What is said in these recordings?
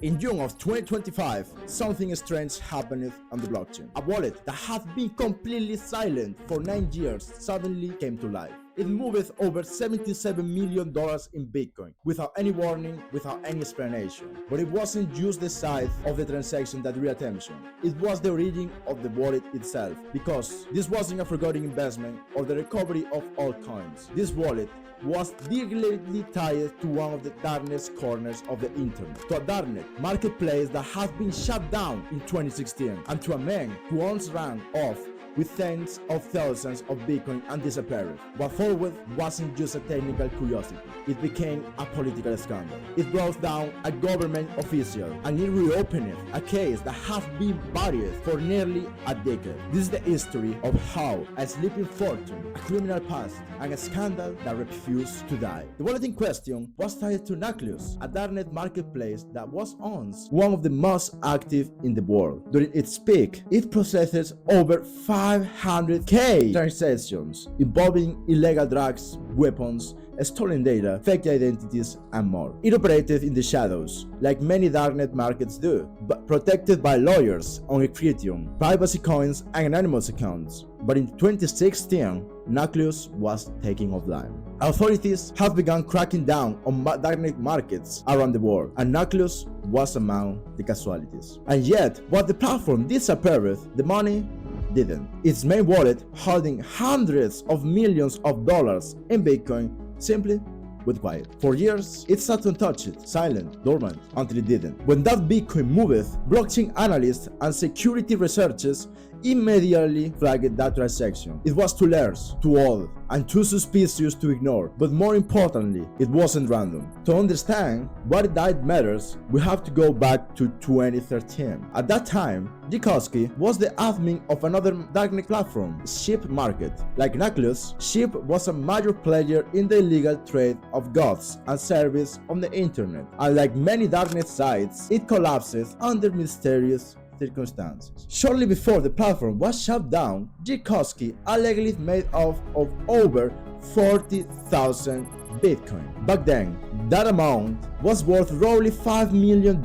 In June of 2025, something strange happened on the blockchain. A wallet that had been completely silent for 9 years suddenly came to life. It moved over $77 million in Bitcoin without any warning, without any explanation. But it wasn't just the size of the transaction that drew attention. It was the origin of the wallet itself, because this wasn't a forgotten investment or the recovery of all coins. This wallet was directly tied to one of the darkest corners of the internet, to a darknet marketplace that has been shut down in 2016, and to a man who once ran off with tens of thousands of Bitcoin and disappeared. What followed wasn't just a technical curiosity, it became a political scandal. It brought down a government official, and it reopened a case that has been buried for nearly a decade. This is the history of how a sleeping fortune, a criminal past, and a scandal that refused to die. The wallet in question was tied to Nucleus, a darknet marketplace that was once one of the most active in the world. During its peak, it processed over 500,000 transactions involving illegal drugs, weapons, stolen data, fake identities, and more. It operated in the shadows, like many darknet markets do, but protected by lawyers on Ethereum, privacy coins, and anonymous accounts. But in 2016, Nucleus was taken offline. Authorities have begun cracking down on darknet markets around the world, and Nucleus was among the casualties. And yet, while the platform disappeared, the money didn't. Its main wallet, holding hundreds of millions of dollars in Bitcoin, simply went quiet. For years, it sat untouched, silent, dormant, until it didn't. When that Bitcoin moved, blockchain analysts and security researchers immediately flagged that transaction. It was too large, too old, and too suspicious to ignore. But more importantly, it wasn't random. To understand why that matters, we have to go back to 2013. At that time, Jacoski was the admin of another darknet platform, Ship Market. Like Nucleus, Ship was a major player in the illegal trade of goods and services on the internet. And like many darknet sites, it collapsed under mysterious circumstances. Shortly before the platform was shut down, Jacoski allegedly made off of over 40,000 Bitcoin. Back then, that amount was worth roughly $5 million.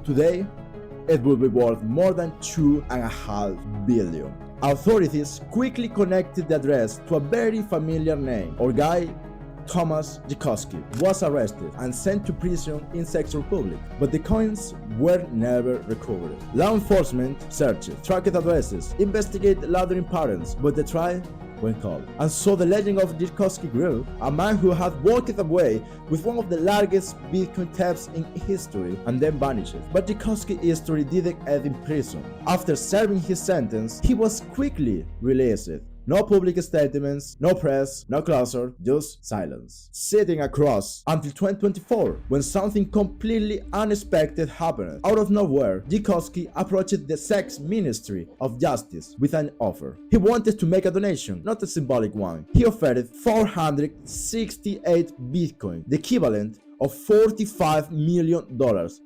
Today, it will be worth more than $2.5 billion. Authorities quickly connected the address to a very familiar name. Our guy, Tomáš Jacoski, was arrested and sent to prison in Czech Republic, but the coins were never recovered. Law enforcement searched, tracked addresses, investigated laundering patterns, but the trial went cold. And so the legend of Jiřikovský grew, a man who had walked away with one of the largest Bitcoin thefts in history and then vanished. But Jacoski's history didn't end in prison. After serving his sentence, he was quickly released. No public statements, no press, no closure, just silence. Sitting across until 2024, when something completely unexpected happened. Out of nowhere, Jacoski approached the Czech Ministry of Justice with an offer. He wanted to make a donation, not a symbolic one. He offered 468 Bitcoin, the equivalent of $45 million,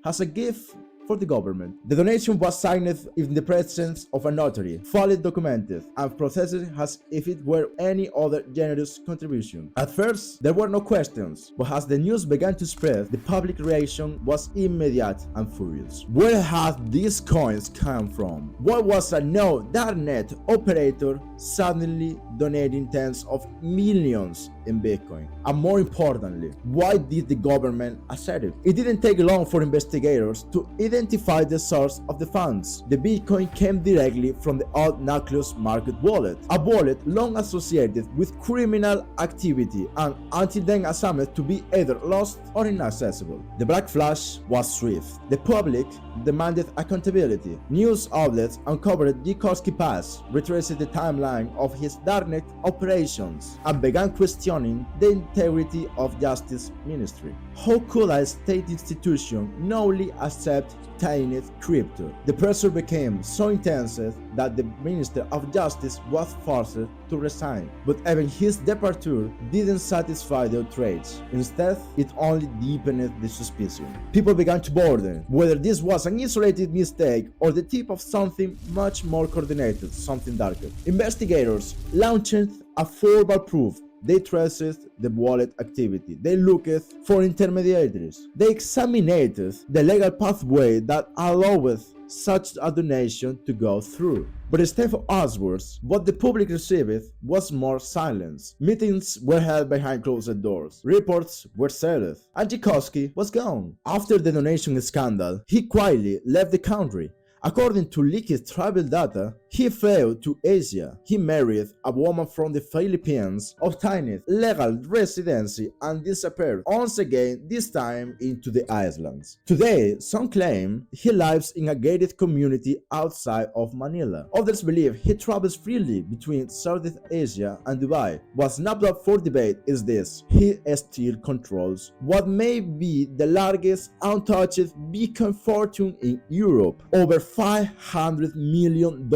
as a gift for the government. The donation was signed in the presence of a notary, fully documented, and processed as if it were any other generous contribution. At first, there were no questions, but as the news began to spread, the public reaction was immediate and furious. Where had these coins come from? Why was a no-darknet operator suddenly donating tens of millions in Bitcoin? And more importantly, why did the government accept it? It didn't take long for investigators to identify the source of the funds. The Bitcoin came directly from the old Nucleus market wallet, a wallet long associated with criminal activity and until then assumed to be either lost or inaccessible. The black flash was swift. The public demanded accountability. News outlets uncovered Jacoski's past, retraced the timeline of his darknet operations, and began questioning the integrity of Justice Ministry. How could a state institution knowingly accept tainted crypto? The pressure became so intense that the Minister of Justice was forced to resign. But even his departure didn't satisfy the outrage. Instead, it only deepened the suspicion. People began to wonder whether this was an isolated mistake or the tip of something much more coordinated, something darker. Investigators launched a formal proof They traced the wallet activity. They looked for intermediaries. They examined the legal pathway that allowed such a donation to go through. But instead of answers, what the public received was more silence. Meetings were held behind closed doors. Reports were settled. And Jacoski was gone. After the donation scandal, he quietly left the country. According to leaked travel data, he flew to Asia. He married a woman from the Philippines, obtained legal residency, and disappeared once again, this time into the islands. Today, some claim he lives in a gated community outside of Manila. Others believe he travels freely between Southeast Asia and Dubai. What's not up for debate is this: he still controls what may be the largest untouched Bitcoin fortune in Europe. Over $500 million,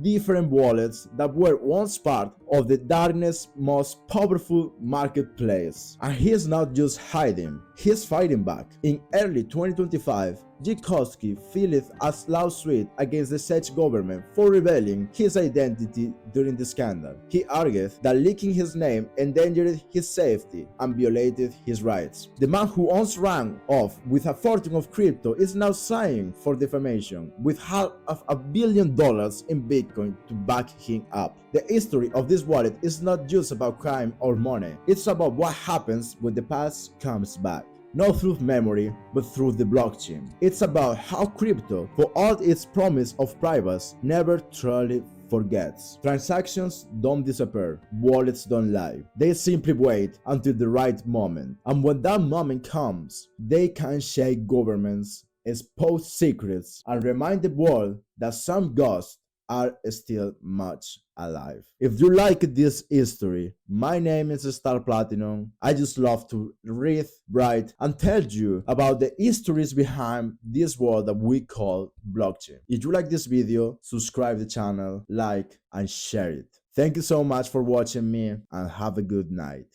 different wallets that were once part of the darkness most powerful marketplace. And he's not just hiding, he's fighting back. In early 2025, Jiřikovský filed a lawsuit against the Czech government for revealing his identity during the scandal. He argued that leaking his name endangered his safety and violated his rights. The man who once ran off with a fortune of crypto is now suing for defamation, with $500 million in Bitcoin to back him up. The history of this wallet is not just about crime or money, it's about what happens when the past comes back. Not through memory, but through the blockchain. It's about how crypto, for all its promise of privacy, never truly forgets. Transactions don't disappear, wallets don't lie. They simply wait until the right moment. And when that moment comes, they can shake governments, expose secrets, and remind the world that some ghosts are still much alive. If you like this history, my name is Star Platinum. I just love to read, write, and tell you about the histories behind this world that we call blockchain. If you like this video, subscribe the channel, like, and share it. Thank you so much for watching me, and have a good night.